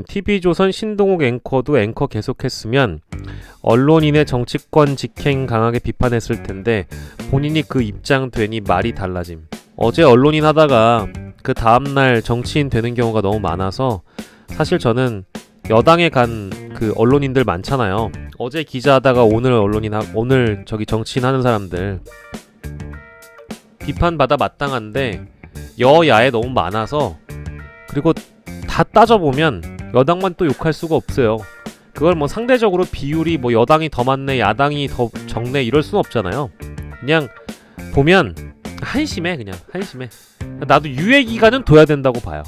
TV조선 신동욱 앵커도 앵커 계속했으면 언론인의 정치권 직행 강하게 비판했을 텐데 본인이 그 입장 되니 말이 달라짐. 어제 언론인 하다가 그 다음날 정치인 되는 경우가 너무 많아서 사실 저는 여당에 간 그 언론인들 많잖아요. 어제 기자하다가 오늘 오늘 저기 정치인 하는 사람들 비판받아 마땅한데 여야에 너무 많아서, 그리고 다 따져보면 여당만 또 욕할 수가 없어요. 그걸 뭐 상대적으로 비율이 뭐 여당이 더 많네 야당이 더 적네 이럴 수는 없잖아요. 그냥 보면 한심해. 그냥 한심해. 나도 유예기간은 둬야 된다고 봐요.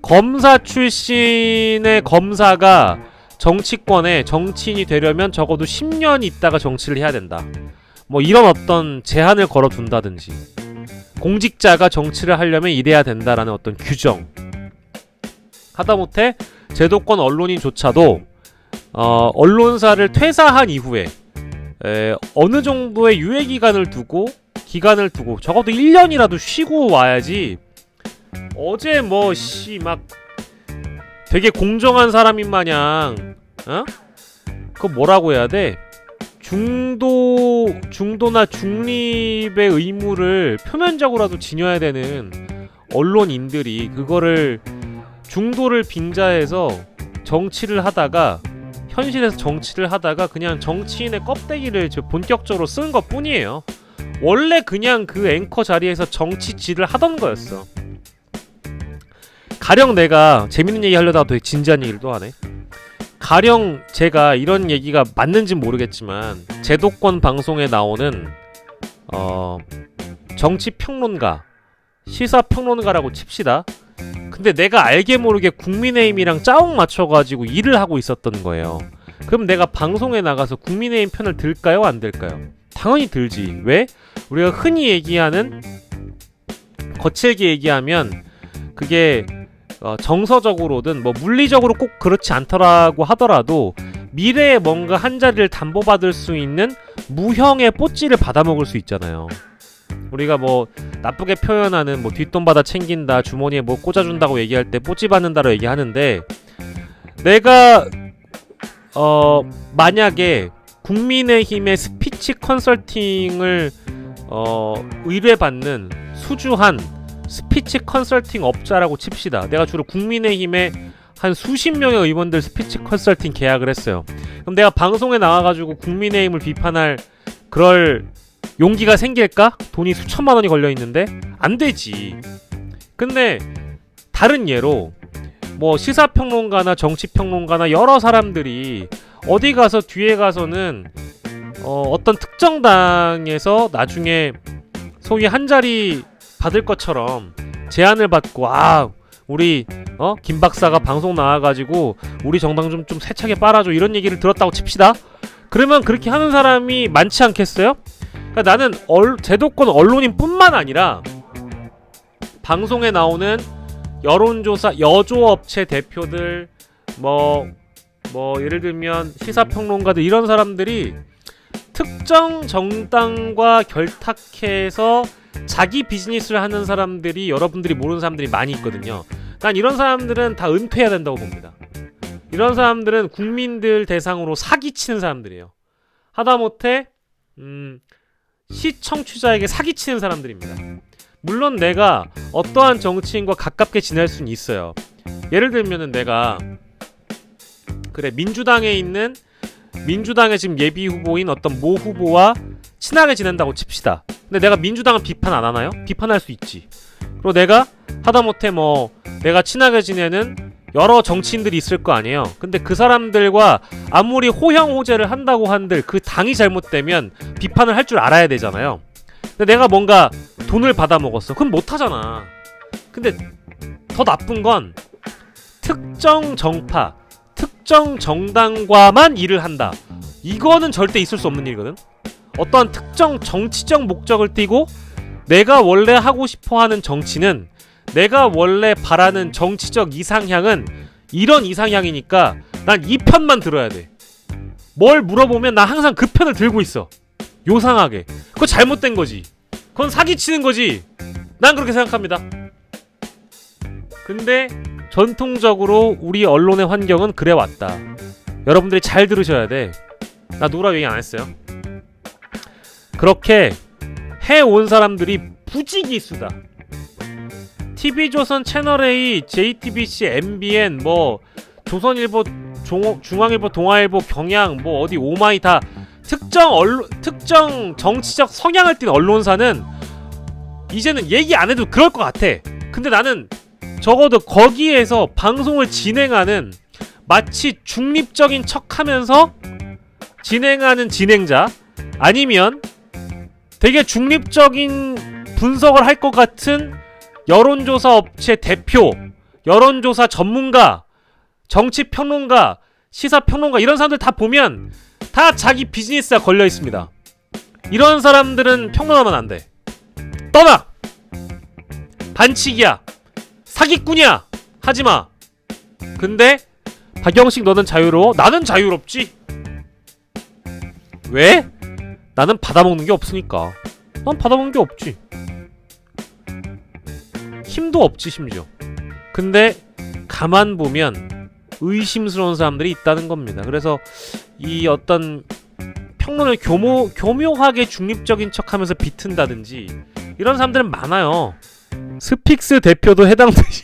검사 출신의 검사가 정치권에 정치인이 되려면 적어도 10년 있다가 정치를 해야 된다. 뭐 이런 어떤 제한을 걸어둔다든지, 공직자가 정치를 하려면 이래야 된다라는 어떤 규정. 하다못해 제도권 언론인조차도 언론사를 퇴사한 이후에 어느 정도의 유예기간을 두고 적어도 1년이라도 쉬고 와야지. 어제 뭐 막 되게 공정한 사람인 마냥 그거 뭐라고 해야 돼? 중도나 중립의 의무를 표면적으로라도 지녀야 되는 언론인들이 그거를 중도를 빙자해서 정치를 하다가, 현실에서 정치를 하다가 그냥 정치인의 껍데기를 본격적으로 쓴 것 뿐이에요. 원래 그냥 그 앵커 자리에서 정치질을 하던 거였어. 가령 내가 재밌는 얘기 하려다가 되게 진지한 얘기를 또 하네. 가령 제가 이런 얘기가 맞는진 모르겠지만 제도권 방송에 나오는 정치평론가, 시사평론가라고 칩시다. 근데 내가 알게 모르게 국민의힘이랑 짜옥 맞춰가지고 일을 하고 있었던 거예요. 그럼 내가 방송에 나가서 국민의힘 편을 들까요? 안 들까요? 당연히 들지. 왜? 우리가 흔히 얘기하는, 거칠게 얘기하면 그게 정서적으로든 뭐 물리적으로 꼭 그렇지 않더라고 하더라도 미래에 뭔가 한 자리를 담보받을 수 있는 무형의 뽀찌를 받아먹을 수 있잖아요. 우리가 뭐 나쁘게 표현하는 뭐 뒷돈 받아 챙긴다, 주머니에 뭐 꽂아준다고 얘기할 때 뽀찌 받는다고 얘기하는데, 내가 만약에 국민의힘의 스피치 컨설팅을 의뢰받는 수주한 스피치 컨설팅 업자라고 칩시다. 내가 주로 국민의힘에 한 수십 명의 의원들 스피치 컨설팅 계약을 했어요. 그럼 내가 방송에 나와가지고 국민의힘을 비판할 그럴 용기가 생길까? 돈이 수천만 원이 걸려있는데? 안 되지. 근데 다른 예로 뭐 시사평론가나 정치평론가나 여러 사람들이 어디 가서 뒤에 가서는 어떤 특정 당에서 나중에 소위 한 자리 받을 것처럼 제안을 받고, 우리 김 박사가 방송 나와가지고 우리 정당 좀 세차게 빨아줘 이런 얘기를 들었다고 칩시다. 그러면 그렇게 하는 사람이 많지 않겠어요? 그러니까 나는 제도권 언론인 뿐만 아니라 방송에 나오는 여론조사 여조업체 대표들, 뭐 예를 들면 시사평론가들, 이런 사람들이 특정 정당과 결탁해서 자기 비즈니스를 하는 사람들이, 여러분들이 모르는 사람들이 많이 있거든요. 난 이런 사람들은 다 은퇴해야 된다고 봅니다. 이런 사람들은 국민들 대상으로 사기치는 사람들이에요. 하다못해 시청취자에게 사기치는 사람들입니다. 물론 내가 어떠한 정치인과 가깝게 지낼 수는 있어요. 예를 들면은 내가 민주당에 있는, 민주당의 지금 예비 후보인 어떤 모 후보와 친하게 지낸다고 칩시다. 근데 내가 민주당을 비판 안 하나요? 비판할 수 있지. 그리고 내가 하다못해 뭐 내가 친하게 지내는 여러 정치인들이 있을 거 아니에요. 근데 그 사람들과 아무리 호형호재를 한다고 한들 그 당이 잘못되면 비판을 할 줄 알아야 되잖아요. 근데 내가 뭔가 돈을 받아먹었어. 그럼 못하잖아. 근데 더 나쁜 건 특정 정파, 특정 정당과만 일을 한다. 이거는 절대 있을 수 없는 일이거든. 어떠한 특정 정치적 목적을 띠고 내가 원래 하고 싶어하는 정치는, 내가 원래 바라는 정치적 이상향은 이런 이상향이니까 난 이 편만 들어야 돼. 뭘 물어보면 나 항상 그 편을 들고 있어. 요상하게. 그거 잘못된 거지. 그건 사기치는 거지. 난 그렇게 생각합니다. 근데 전통적으로 우리 언론의 환경은 그래왔다. 여러분들이 잘 들으셔야 돼. 나 누구라고 얘기 안 했어요. 그렇게 해온 사람들이 부지기수다. TV조선, 채널A, JTBC, MBN, 뭐 조선일보, 중앙일보, 동아일보, 경향, 뭐 어디 오마이 다 특정 정치적 성향을 띤 언론사는 이제는 얘기 안 해도 그럴 것 같아. 근데 나는 적어도 거기에서 방송을 진행하는 마치 중립적인 척하면서 진행하는 진행자, 아니면 되게 중립적인 분석을 할 것 같은 여론조사 업체 대표, 여론조사 전문가, 정치평론가, 시사평론가, 이런 사람들 다 보면 다 자기 비즈니스가 걸려 있습니다. 이런 사람들은 평론하면 안 돼. 떠나! 반칙이야! 사기꾼이야! 하지마! 근데 박영식 너는 자유로워? 나는 자유롭지? 왜? 나는 받아먹는 게 없으니까. 난 받아먹는 게 없지. 힘도 없지 심지어. 근데 가만 보면 의심스러운 사람들이 있다는 겁니다. 그래서 이 어떤 평론을 교묘하게 중립적인 척하면서 비튼다든지 이런 사람들은 많아요. 스픽스 대표도 해당되지.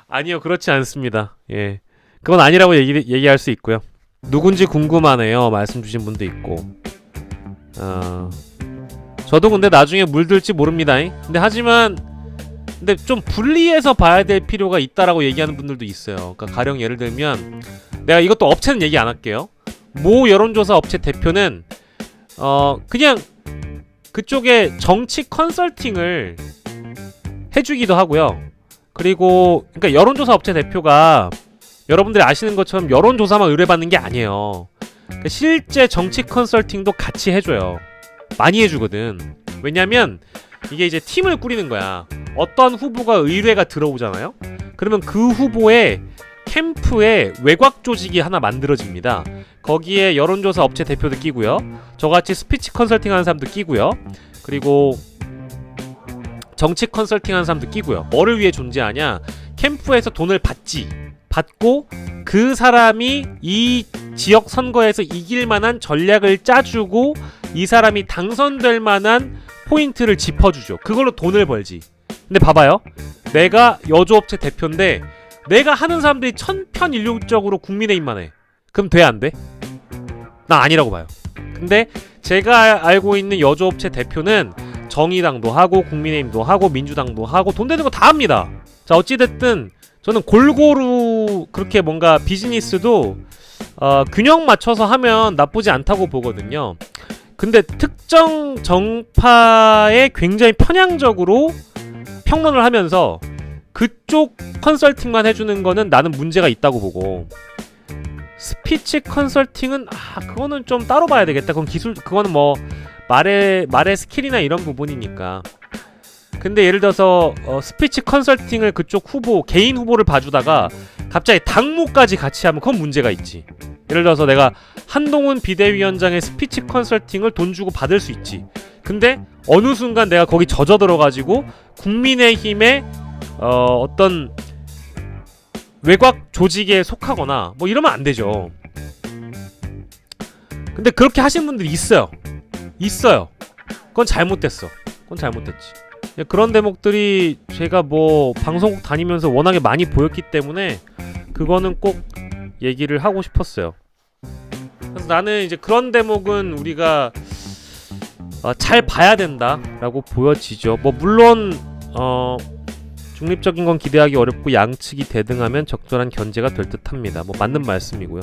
아니요, 그렇지 않습니다. 예, 그건 아니라고 얘기할 수 있고요. 누군지 궁금하네요. 말씀 주신 분도 있고. 저도 근데 나중에 물들지 모릅니다. 근데 좀 분리해서 봐야 될 필요가 있다라고 얘기하는 분들도 있어요. 그러니까 가령 예를 들면, 내가 이것도 업체는 얘기 안 할게요. 모 여론조사 업체 대표는 그냥 그쪽에 정치 컨설팅을 해주기도 하고요. 그리고 그러니까 여론조사 업체 대표가 여러분들이 아시는 것처럼 여론조사만 의뢰받는 게 아니에요. 그러니까 실제 정치 컨설팅도 같이 해줘요. 많이 해주거든. 왜냐면 이게 이제 팀을 꾸리는 거야. 어떤 후보가 의뢰가 들어오잖아요. 그러면 그 후보의 캠프에 외곽 조직이 하나 만들어집니다. 거기에 여론조사 업체 대표도 끼고요, 저같이 스피치 컨설팅 하는 사람도 끼고요, 그리고 정치 컨설팅 하는 사람도 끼고요. 뭐를 위해 존재하냐? 캠프에서 돈을 받고 그 사람이 이 지역 선거에서 이길 만한 전략을 짜주고 이 사람이 당선될 만한 포인트를 짚어주죠. 그걸로 돈을 벌지. 근데 봐봐요. 내가 여조업체 대표인데 내가 하는 사람들이 천편일률적으로 국민의힘만 해. 그럼 돼, 안 돼? 난 아니라고 봐요. 근데 제가 알고 있는 여조업체 대표는 정의당도 하고 국민의힘도 하고 민주당도 하고 돈 되는 거 다 합니다. 자, 어찌됐든 저는 골고루 그렇게 뭔가 비즈니스도 균형 맞춰서 하면 나쁘지 않다고 보거든요. 근데 특정 정파에 굉장히 편향적으로 평론을 하면서 그쪽 컨설팅만 해주는 거는 나는 문제가 있다고 보고, 스피치 컨설팅은 그거는 좀 따로 봐야 되겠다. 그거는 뭐 말의 스킬이나 이런 부분이니까. 근데 예를 들어서 스피치 컨설팅을 그쪽 개인 후보를 봐주다가 갑자기 당무까지 같이 하면 그건 문제가 있지. 예를 들어서 내가 한동훈 비대위원장의 스피치 컨설팅을 돈 주고 받을 수 있지. 근데 어느 순간 내가 거기 젖어들어가지고 국민의힘의 어떤 외곽 조직에 속하거나 뭐 이러면 안 되죠. 근데 그렇게 하시는 분들이 있어요. 그건 잘못됐어. 그건 잘못됐지. 그런 대목들이 제가 뭐 방송국 다니면서 워낙에 많이 보였기 때문에 그거는 꼭 얘기를 하고 싶었어요. 그래서 나는 이제 그런 대목은 우리가 잘 봐야 된다라고 보여지죠. 뭐 물론 중립적인 건 기대하기 어렵고 양측이 대등하면 적절한 견제가 될 듯합니다. 뭐 맞는 말씀이고요.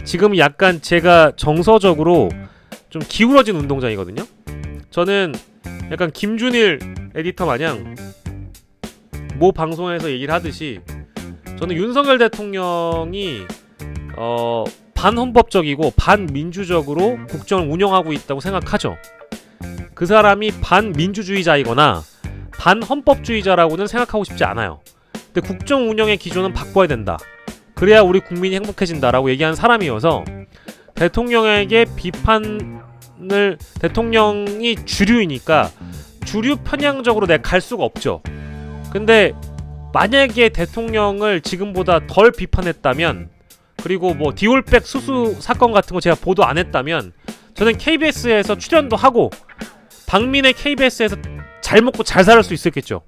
지금 약간 제가 정서적으로 좀 기울어진 운동장이거든요. 저는 약간 김준일 에디터 마냥 모 방송에서 얘기를 하듯이 저는 윤석열 대통령이 반헌법적이고 반민주적으로 국정을 운영하고 있다고 생각하죠. 그 사람이 반민주주의자이거나 반헌법주의자라고는 생각하고 싶지 않아요. 근데 국정 운영의 기조는 바꿔야 된다. 그래야 우리 국민이 행복해진다라고 얘기한 사람이어서 대통령에게 대통령이 주류이니까 주류 편향적으로 내가 갈 수가 없죠. 근데 만약에 대통령을 지금보다 덜 비판했다면, 그리고 뭐 디올백 수수 사건 같은 거 제가 보도 안 했다면 저는 KBS에서 출연도 하고 박민의 KBS에서 잘 먹고 잘 살 수 있었겠죠.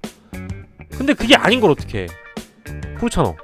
근데 그게 아닌 걸 어떡해. 그렇잖아.